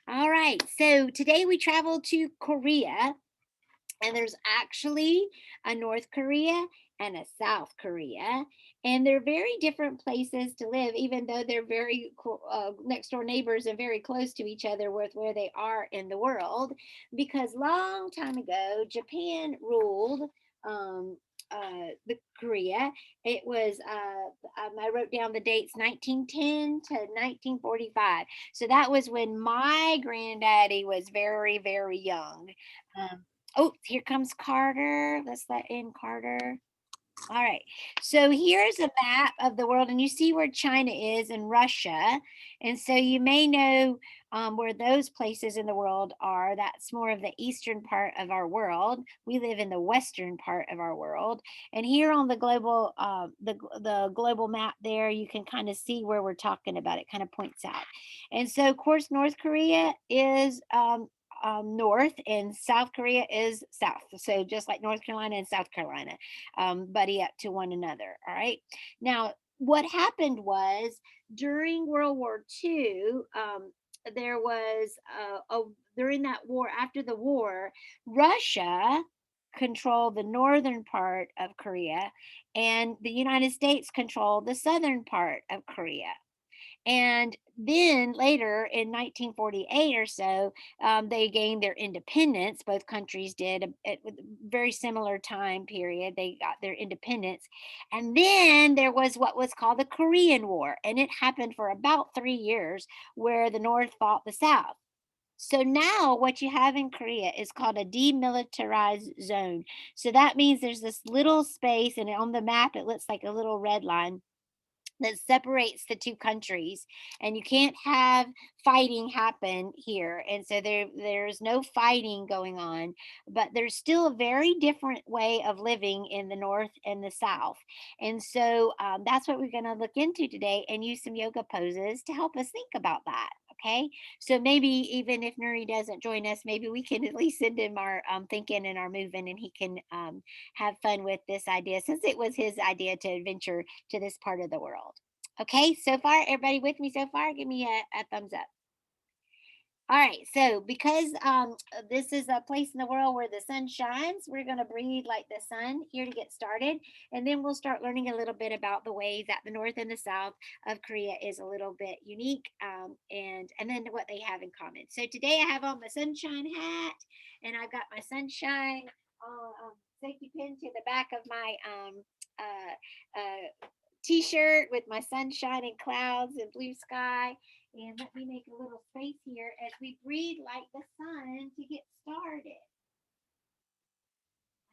All right. So today we travel to Korea, and there's actually a North Korea and a South Korea, and they're very different places to live, even though they're very next door neighbors and very close to each other with where they are in the world. Because long time ago, Japan ruled. Um, the Korea. It was I wrote down the dates 1910 to 1945. So that was when my granddaddy was very, very young. Um, oh, here comes Carter. Let's let in Carter. All right. So here's a map of the world, and you see where China is and Russia. And so you may know where those places in the world are. That's more of the eastern part of our world. We live in the western part of our world. And here on the global the global map there, you can kind of see where we're talking about. It kind of points out. And so, of course, North Korea is north, and South Korea is south. So just like North Carolina and South Carolina buddy up to one another. All right. Now, what happened was during World War II, there was during that war, after the war, Russia controlled the northern part of Korea, and the United States controlled the southern part of Korea. And then later in 1948 or so, they gained their independence. Both countries did at a very similar time period. They got their independence. And then there was what was called the Korean War. And it happened for about 3 years where the North fought the South. So now what you have in Korea is called a demilitarized zone. So that means there's this little space, and on the map, it looks like a little red line that separates the two countries, and you can't have fighting happen here. And so there's no fighting going on, but there's still a very different way of living in the north and the south. And so that's what we're going to look into today, and use some yoga poses to help us think about that. Okay, so maybe even if Nuri doesn't join us, maybe we can at least send him our thinking and our moving, and he can have fun with this idea, since it was his idea to adventure to this part of the world. Okay, so far, everybody with me so far? Give me a thumbs up. All right, so because this is a place in the world where the sun shines, we're going to breathe like the sun here to get started. And then we'll start learning a little bit about the ways that the north and the south of Korea is a little bit unique, and then what they have in common. So today I have on my sunshine hat, and I've got my sunshine safety pin to the back of my t-shirt with my sunshine and clouds and blue sky. And let me make a little space here as we breathe like the sun to get started.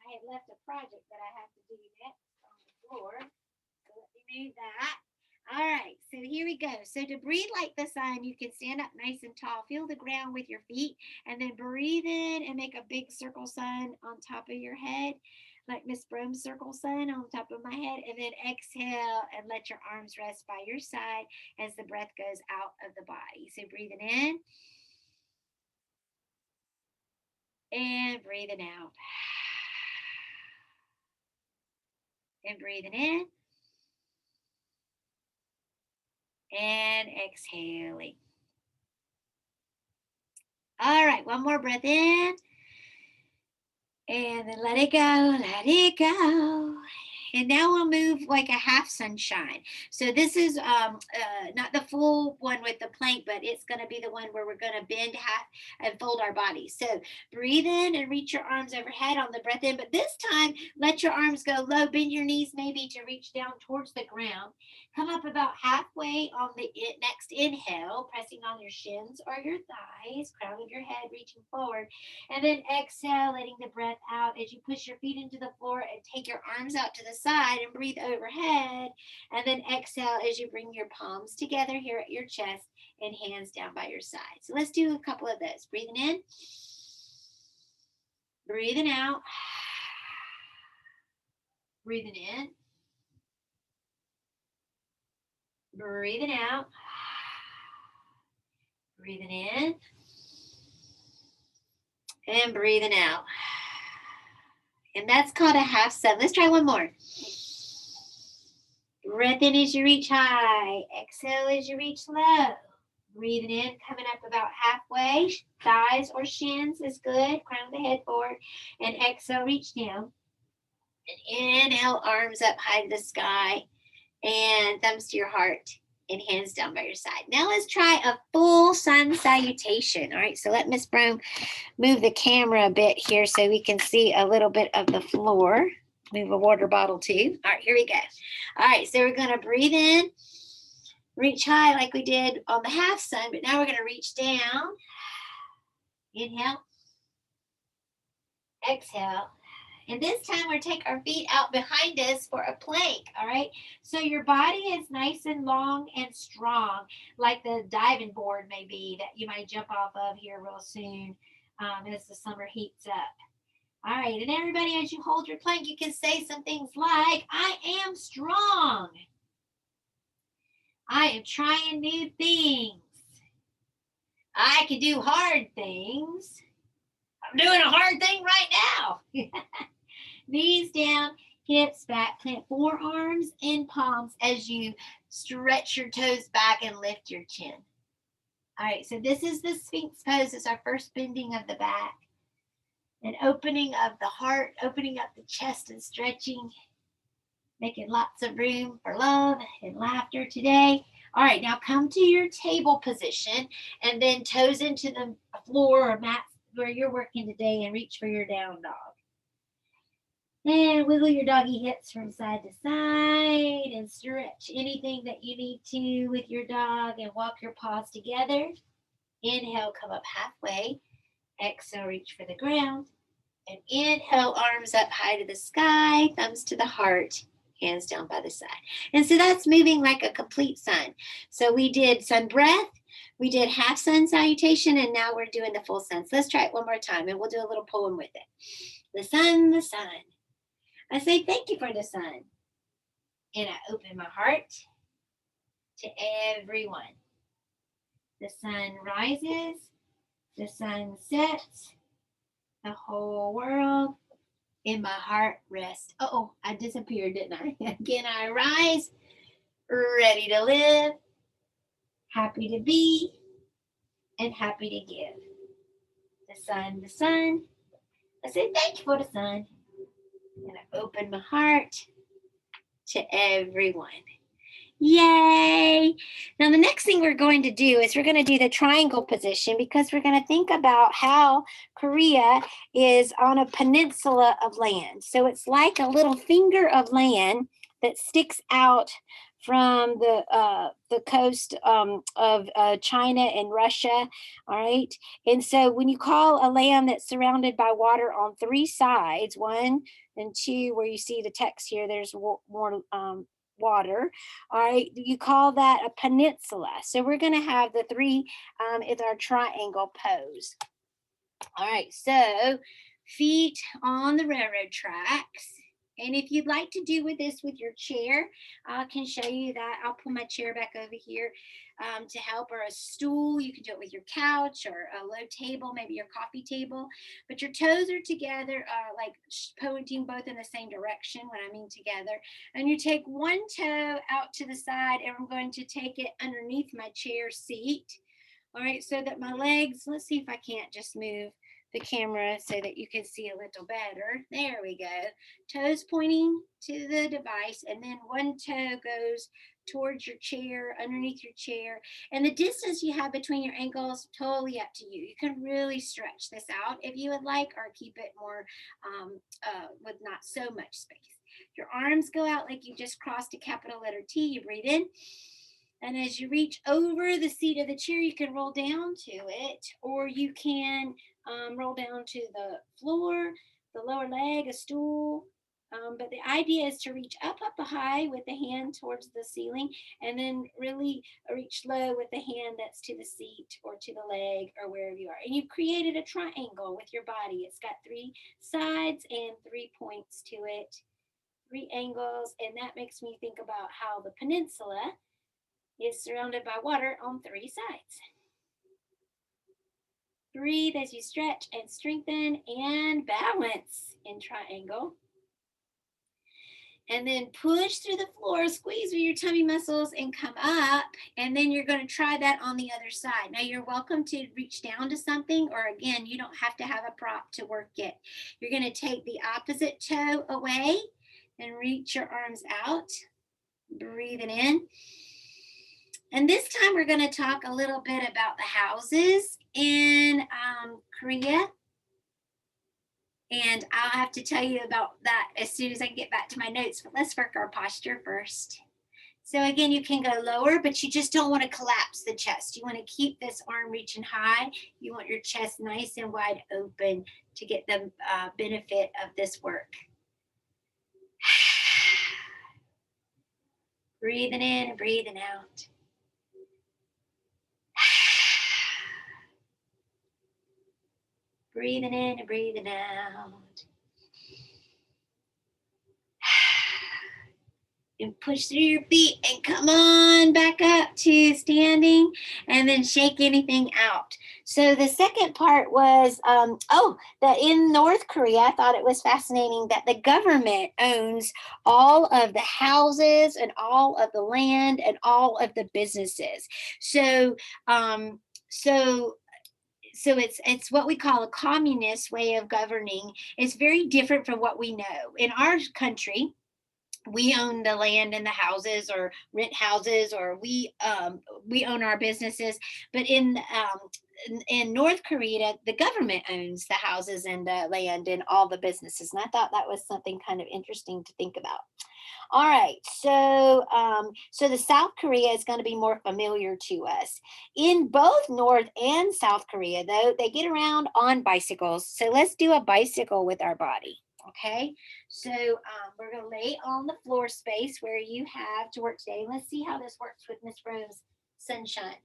I had left a project that I have to do next on the floor. So let me move that. All right, so here we go. So to breathe like the sun, you can stand up nice and tall, feel the ground with your feet, and then breathe in and make a big circle sun on top of your head, like Miss Brome's circle sun on top of my head. And then exhale and let your arms rest by your side as the breath goes out of the body. So breathing in and breathing out. And breathing in and exhaling. All right, one more breath in. And then let it go, let it go. And now we'll move like a half sunshine. So this is not the full one with the plank, but it's going to be the one where we're going to bend half and fold our bodies. So breathe in and reach your arms overhead on the breath in. But this time, let your arms go low. Bend your knees maybe to reach down towards the ground. Come up about halfway on the next inhale, pressing on your shins or your thighs, crown of your head reaching forward. And then exhale, letting the breath out as you push your feet into the floor and take your arms out to the side and breathe overhead. And then exhale as you bring your palms together here at your chest and hands down by your side. So let's do a couple of those. Breathing in, breathing out, breathing in, breathing out, breathing in, and breathing out. And that's called a half sun. Let's try one more. Breath in as you reach high. Exhale as you reach low. Breathing in, coming up about halfway. Thighs or shins is good. Crown of the head forward. And exhale, reach down. And inhale, arms up high to the sky. And thumbs to your heart. And hands down by your side. Now let's try a full sun salutation. All right, so let Miss Brown move the camera a bit here so we can see a little bit of the floor. Move a water bottle too. All right, here we go. All right, so we're going to breathe in, reach high like we did on the half sun, but now we're going to reach down. Inhale, exhale. And this time we're take our feet out behind us for a plank, all right? So your body is nice and long and strong, like the diving board may be that you might jump off of here real soon as the summer heats up. All right, and everybody, as you hold your plank, you can say some things like, I am strong. I am trying new things. I can do hard things. I'm doing a hard thing right now. Knees down, hips back, plant forearms and palms as you stretch your toes back and lift your chin. All right, so this is the Sphinx pose. It's our first bending of the back. And opening of the heart, opening up the chest and stretching, making lots of room for love and laughter today. All right, now come to your table position and then toes into the floor or mat where you're working today and reach for your down dog. And wiggle your doggy hips from side to side and stretch anything that you need to with your dog and walk your paws together. Inhale, come up halfway. Exhale, reach for the ground. And inhale, arms up high to the sky, thumbs to the heart, hands down by the side. And so that's moving like a complete sun. So we did sun breath, we did half sun salutation, and now we're doing the full sun. So let's try it one more time, and we'll do a little poem with it. The sun, the sun. I say thank you for the sun. And I open my heart to everyone. The sun rises, the sun sets, the whole world in my heart rests. Oh, I disappeared, didn't I? Again, I rise, ready to live, happy to be, and happy to give. The sun, the sun. I say thank you for the sun. And I open my heart to everyone. Yay! Now, the next thing we're going to do is we're going to do the triangle position because we're going to think about how Korea is on a peninsula of land. So it's like a little finger of land that sticks out from the coast of China and Russia. All right. And so when you call a land that's surrounded by water on three sides, one and two, where you see the text here, there's more water. All right, you call that a peninsula. So we're going to have the three in our triangle pose. All right, so feet on the railroad tracks. And if you'd like to do with this with your chair, I can show you that. I'll pull my chair back over here to help, or a stool. You can do it with your couch or a low table, maybe your coffee table. But your toes are together, like pointing both in the same direction when I mean together. And you take one toe out to the side, and I'm going to take it underneath my chair seat. All right, so that my legs, let's see if I can't just move the camera so that you can see a little better. There we go. Toes pointing to the device, and then one toe goes towards your chair, underneath your chair. And the distance you have between your ankles, totally up to you. You can really stretch this out if you would like, or keep it more with not so much space. Your arms go out like you just crossed a capital letter T. You breathe in. And as you reach over the seat of the chair, you can roll down to it, or you can roll down to the floor, the lower leg, a stool. But the idea is to reach up high with the hand towards the ceiling, and then really reach low with the hand that's to the seat or to the leg or wherever you are. And you've created a triangle with your body. It's got three sides and 3 points to it, 3 angles. And that makes me think about how the peninsula is surrounded by water on 3 sides. Breathe as you stretch and strengthen and balance in triangle. And then push through the floor, squeeze with your tummy muscles and come up. And then you're going to try that on the other side. Now you're welcome to reach down to something, or again, you don't have to have a prop to work it. You're going to take the opposite toe away and reach your arms out, breathing in. And this time we're going to talk a little bit about the houses in Korea. And I'll have to tell you about that as soon as I get back to my notes. But let's work our posture first. So again, you can go lower, but you just don't want to collapse the chest. You want to keep this arm reaching high. You want your chest nice and wide open to get the benefit of this work. Breathing in and breathing out. Breathing in and breathing out. And push through your feet and come on back up to standing, and then shake anything out. So the second part was, that in North Korea, I thought it was fascinating that the government owns all of the houses and all of the land and all of the businesses. So, um, so so it's what we call a communist way of governing. It's very different from what we know in our country. We own the land and the houses, or rent houses, or we own our businesses. But in North Korea, the government owns the houses and the land and all the businesses. And I thought that was something kind of interesting to think about. All right, so the South Korea is going to be more familiar to us. In both North and South Korea, though, they get around on bicycles. So let's do a bicycle with our body. Okay, so we're going to lay on the floor space where you have to work today. Let's see how this works with Miss Rome's sunshine.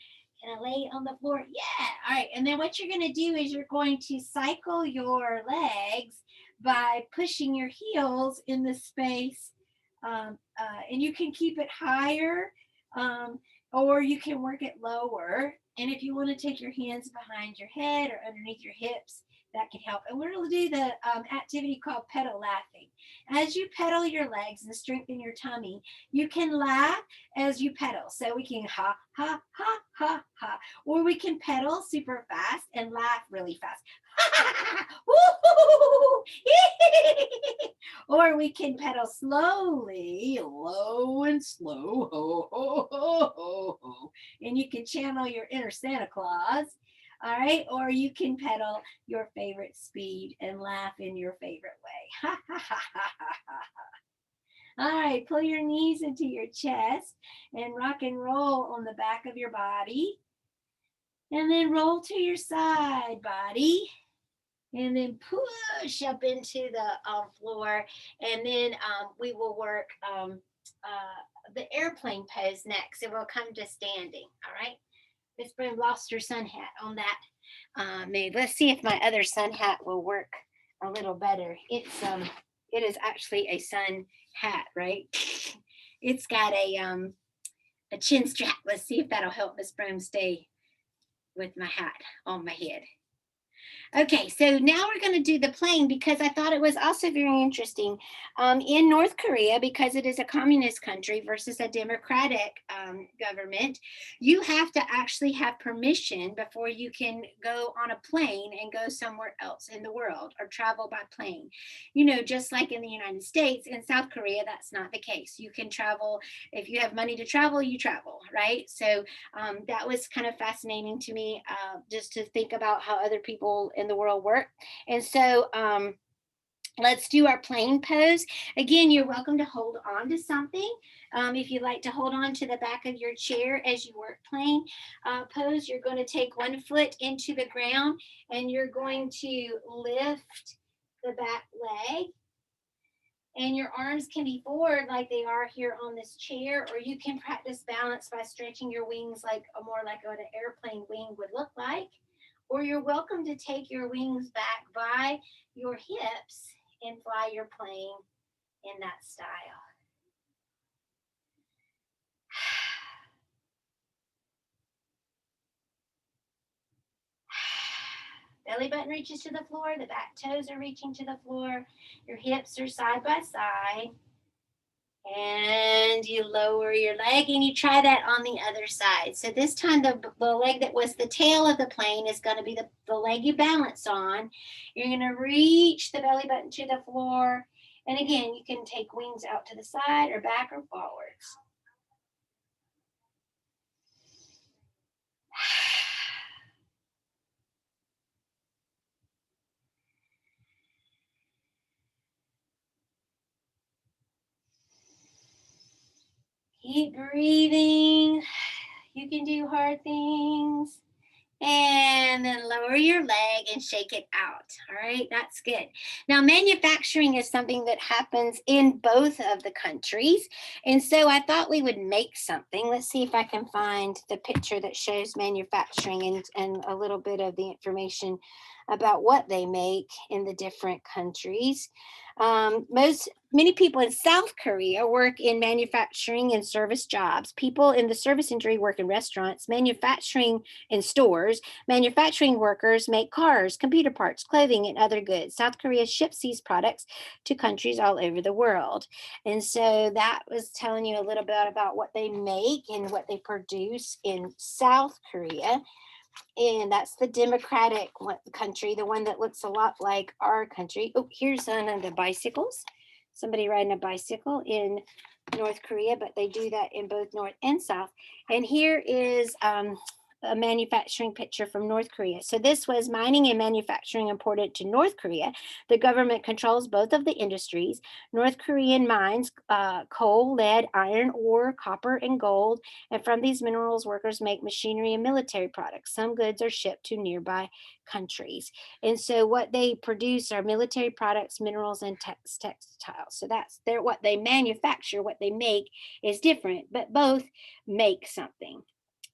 Can I lay on the floor? Yeah. All right. And then what you're going to do is you're going to cycle your legs by pushing your heels in the space. And you can keep it higher, or you can work it lower. And if you want to take your hands behind your head or underneath your hips, that can help. And we're going to do the activity called pedal laughing. As you pedal your legs and strengthen your tummy, you can laugh as you pedal. So we can ha, ha, ha, ha, ha. Or we can pedal super fast and laugh really fast. Or we can pedal slowly, low and slow, ho, ho, ho, ho, ho. And you can channel your inner Santa Claus. All right, or you can pedal your favorite speed and laugh in your favorite way. Ha ha ha ha ha ha. All right, pull your knees into your chest and rock and roll on the back of your body. And then roll to your side body. And then push up into the floor. And then we will work the airplane pose next. And we'll come to standing. All right. Miss Broom lost her sun hat on that move. Let's see if my other sun hat will work a little better. It is actually a sun hat, right? It's got a chin strap. Let's see if that'll help Miss Broom stay with my hat on my head. Okay, so now we're going to do the plane because I thought it was also very interesting. In North Korea, because it is a communist country versus a democratic government, you have to actually have permission before you can go on a plane and go somewhere else in the world or travel by plane. You know, just like in the United States, in South Korea, that's not the case. You can travel, if you have money to travel, you travel, right? So that was kind of fascinating to me, just to think about how other people in the world work. And so let's do our plane pose. Again, you're welcome to hold on to something. If you'd like to hold on to the back of your chair as you work plane pose, you're going to take one foot into the ground and you're going to lift the back leg. And your arms can be forward like they are here on this chair, or you can practice balance by stretching your wings like more like what an airplane wing would look like. Or you're welcome to take your wings back by your hips and fly your plane in that style. Belly button reaches to the floor, the back toes are reaching to the floor, your hips are side by side. And you lower your leg and you try that on the other side. So this time the leg that was the tail of the plane is going to be the leg you balance on. You're going to reach the belly button to the floor. And again, you can take wings out to the side or back or forwards. Keep breathing. You can do hard things. And then lower your leg and shake it out. All right, that's good. Now, manufacturing is something that happens in both of the countries. And so I thought we would make something. Let's see if I can find the picture that shows manufacturing and a little bit of the information about what they make in the different countries. Many people in South Korea work in manufacturing and service jobs. People in the service industry work in restaurants, manufacturing in stores. Manufacturing workers make cars, computer parts, clothing, and other goods. South Korea ships these products to countries all over the world. And so that was telling you a little bit about what they make and what they produce in South Korea. And that's the democratic country, the one that looks a lot like our country. Oh, here's one of the bicycles. Somebody riding a bicycle in North Korea, but they do that in both North and South. And here is a manufacturing picture from North Korea. So this was mining and manufacturing imported to North Korea. The government controls both of the industries. North Korean mines coal, lead, iron ore, copper, and gold. And from these minerals, workers make machinery and military products. Some goods are shipped to nearby countries. And so what they produce are military products, minerals, and textiles. So that's what they manufacture, what they make is different, but both make something.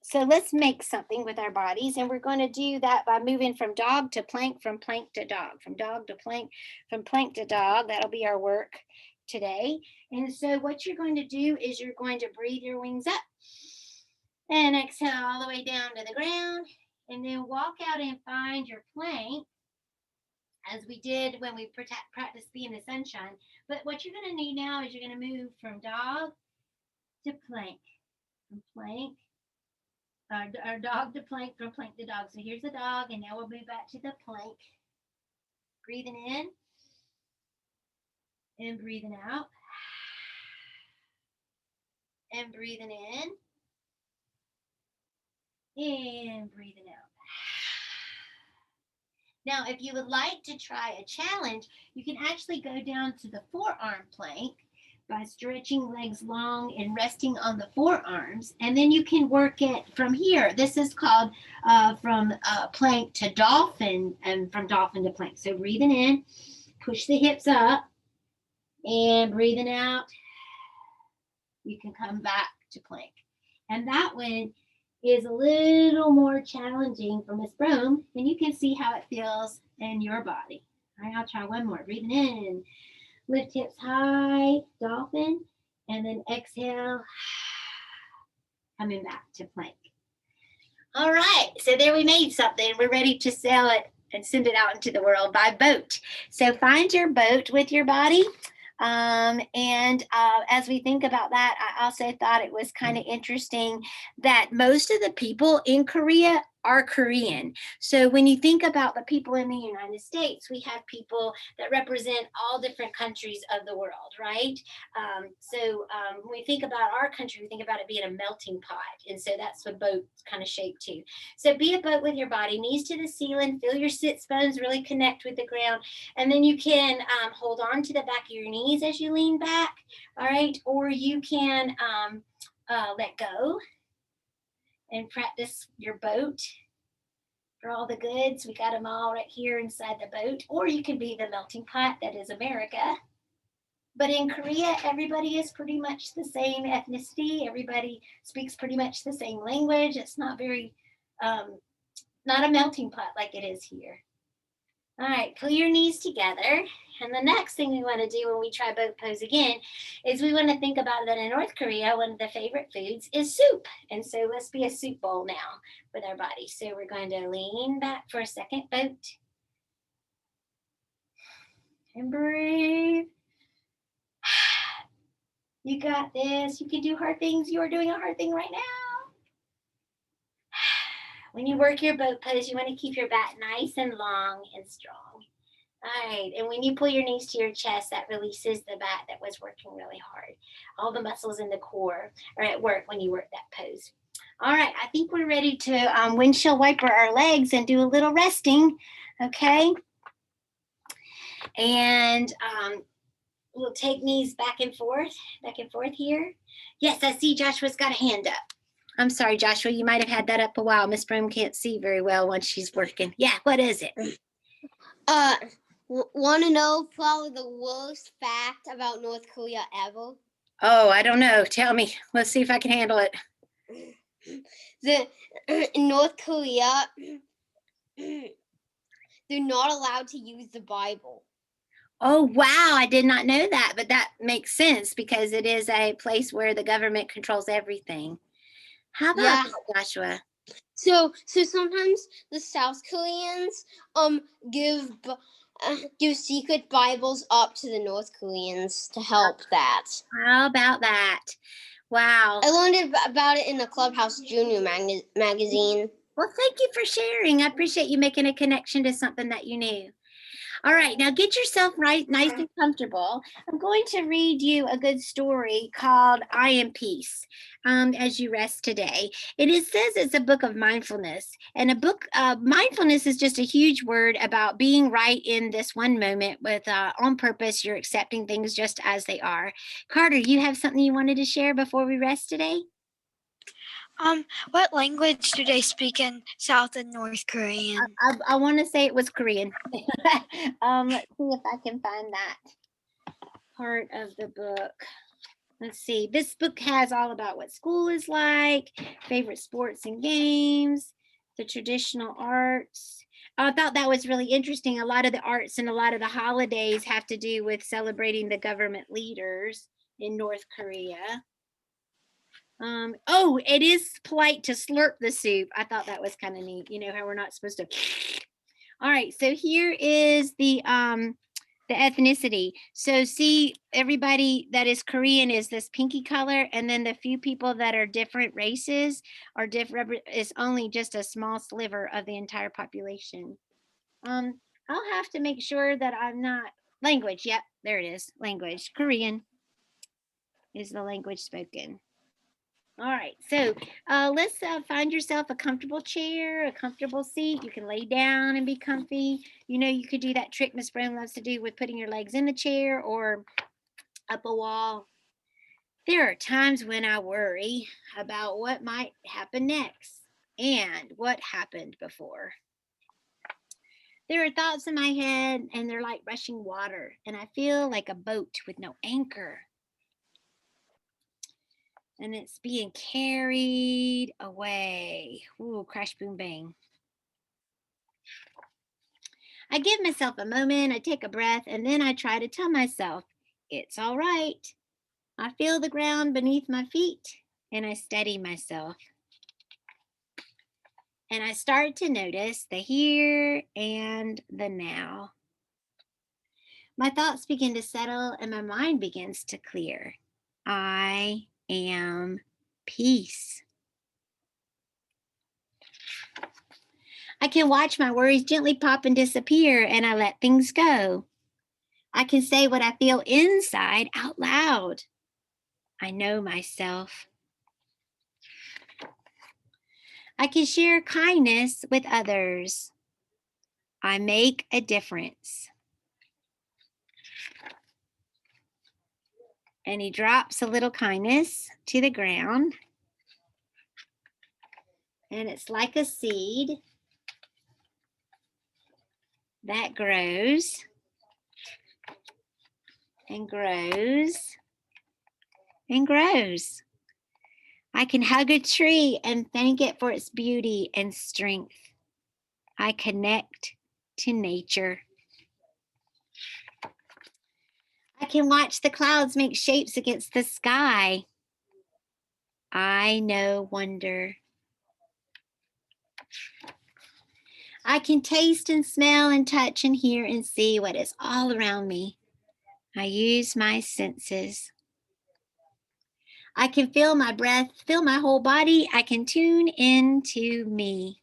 So let's make something with our bodies, and we're going to do that by moving from dog to plank, from plank to dog, from dog to plank, from plank to dog. That'll be our work today. And so what you're going to do is you're going to breathe your wings up and exhale all the way down to the ground, and then walk out and find your plank as we did when we practiced being in the sunshine. But what you're going to need now is you're going to move from dog to plank, from plank our dog to plank, from plank to dog. So here's the dog, and now we'll move back to the plank. Breathing in and breathing out. And breathing in and breathing out. Now, if you would like to try a challenge, you can actually go down to the forearm plank by stretching legs long and resting on the forearms. And then you can work it from here. This is called from plank to dolphin, and from dolphin to plank. So breathing in, push the hips up, and breathing out, you can come back to plank. And that one is a little more challenging for Miss Brome, and you can see how it feels in your body. All right, I'll try one more. Breathing in, lift hips high, dolphin, and then exhale, coming back to plank. All right, so there we made something. We're ready to sell it and send it out into the world by boat. So find your boat with your body. As we think about that, I also thought it was kind of interesting that most of the people in Korea are Korean. So when you think about the people in the United States, we have people that represent all different countries of the world, right? When we think about our country, we think about it being a melting pot. And so that's what boat's kind of shaped too. So be a boat with your body, knees to the ceiling, feel your sits bones really connect with the ground. And then you can hold on to the back of your knees as you lean back, all right? Or you can let go and practice your boat for all the goods. We got them all right here inside the boat. Or you can be the melting pot that is America. But in Korea, everybody is pretty much the same ethnicity. Everybody speaks pretty much the same language. It's not very, not a melting pot like it is here. All right, pull your knees together. And the next thing we want to do when we try boat pose again is we want to think about that in North Korea, one of the favorite foods is soup. And so let's be a soup bowl now with our body. So we're going to lean back for a second, boat. And breathe. You got this. You can do hard things. You are doing a hard thing right now. When you work your boat pose, you want to keep your back nice and long and strong. All right. And when you pull your knees to your chest, that releases the back that was working really hard. All the muscles in the core are at work when you work that pose. All right. I think we're ready to windshield wiper our legs and do a little resting. Okay. And we'll take knees back and forth here. Yes, I see Joshua's got a hand up. I'm sorry, Joshua, you might have had that up a while. Miss Broom can't see very well once she's working. Yeah, what is it? Want to know probably the worst fact about North Korea ever? Oh, I don't know. Tell me. Let's see if I can handle it. In North Korea, they're not allowed to use the Bible. Oh, wow. I did not know that, but that makes sense because it is a place where the government controls everything. How about that, Joshua? So sometimes the South Koreans give secret Bibles up to the North Koreans to help that. How about that? Wow. I learned about it in the Clubhouse Junior magazine. Well, thank you for sharing. I appreciate you making a connection to something that you knew. All right, now get yourself right, nice and comfortable. I'm going to read you a good story called I Am Peace as you rest today. And it says it's a book of mindfulness. And a book, mindfulness is just a huge word about being right in this one moment with on purpose. You're accepting things just as they are. Carter, you have something you wanted to share before we rest today? What language do they speak in South and North Korean? I want to say it was Korean. Let's see if I can find that part of the book. Let's see. This book has all about what school is like, favorite sports and games, the traditional arts. I thought that was really interesting. A lot of the arts and a lot of the holidays have to do with celebrating the government leaders in North Korea. Oh, it is polite to slurp the soup. I thought that was kind of neat. You know how we're not supposed to. All right, so here is the ethnicity. So see, everybody that is Korean is this pinky color, and then the few people that are different races are different is only just a small sliver of the entire population. I'll have to make sure that I'm not language. Yep, there it is. Language. Korean is the language spoken. All right, so let's find yourself a comfortable chair, a comfortable seat. You can lay down and be comfy. You know, you could do that trick Miss Brown loves to do with putting your legs in the chair or up a wall. There are times when I worry about what might happen next and what happened before. There are thoughts in my head and they're like rushing water, and I feel like a boat with no anchor. And it's being carried away. Ooh, crash, boom, bang. I give myself a moment, I take a breath, and then I try to tell myself, it's all right. I feel the ground beneath my feet, and I steady myself. And I start to notice the here and the now. My thoughts begin to settle, and my mind begins to clear. I am peace. I can watch my worries gently pop and disappear, and I let things go. I can say what I feel inside out loud. I know myself. I can share kindness with others. I make a difference. And he drops a little kindness to the ground. And it's like a seed that grows and grows and grows. I can hug a tree and thank it for its beauty and strength. I connect to nature. I can watch the clouds make shapes against the sky. I know wonder. I can taste and smell and touch and hear and see what is all around me. I use my senses. I can feel my breath, feel my whole body. I can tune into me.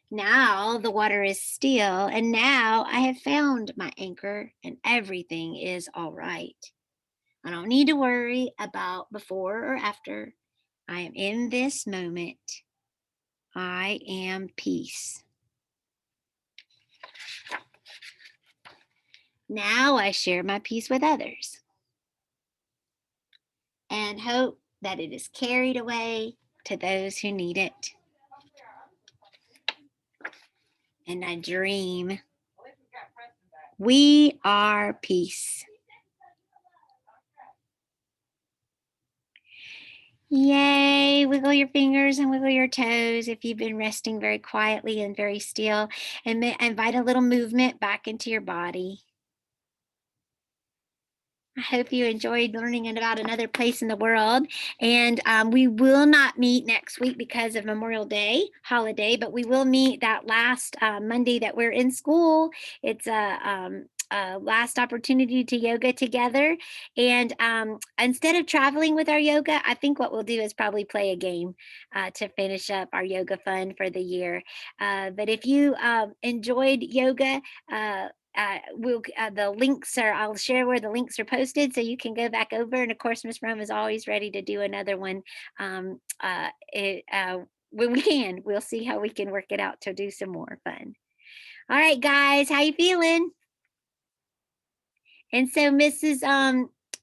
Now the water is still, and now I have found my anchor, and everything is all right. I don't need to worry about before or after. I am in this moment. I am peace. Now I share my peace with others and hope that it is carried away to those who need it. And I dream. We are peace. Yay, wiggle your fingers and wiggle your toes if you've been resting very quietly and very still, and invite a little movement back into your body. I hope you enjoyed learning about another place in the world. And we will not meet next week because of Memorial Day holiday, but we will meet that last Monday that we're in school. It's a last opportunity to yoga together. And instead of traveling with our yoga, I think what we'll do is probably play a game to finish up our yoga fun for the year. But if you enjoyed yoga, the links are, I'll share where the links are posted so you can go back over. And of course, Miss Rome is always ready to do another one. When we can, we'll see how we can work it out to do some more fun. All right, guys, how you feeling? And so Mrs.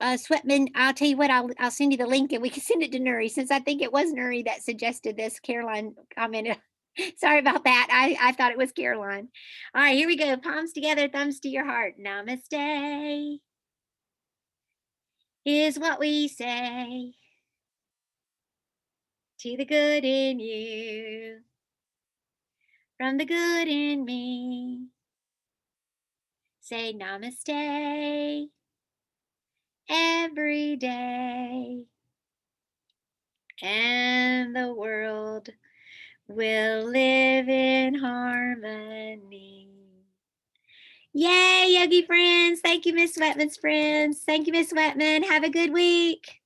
Sweatman, I'll tell you what, I'll send you the link and we can send it to Nuri, since I think it was Nuri that suggested this. Caroline commented. Sorry about that. I thought it was Caroline. All right, here we go. Palms together, thumbs to your heart. Namaste is what we say to the good in you, from the good in me. Say namaste every day, and the world will live in harmony. Yay, Yogi friends. Thank you, Miss Sweatman's friends. Thank you, Miss Sweatman. Have a good week.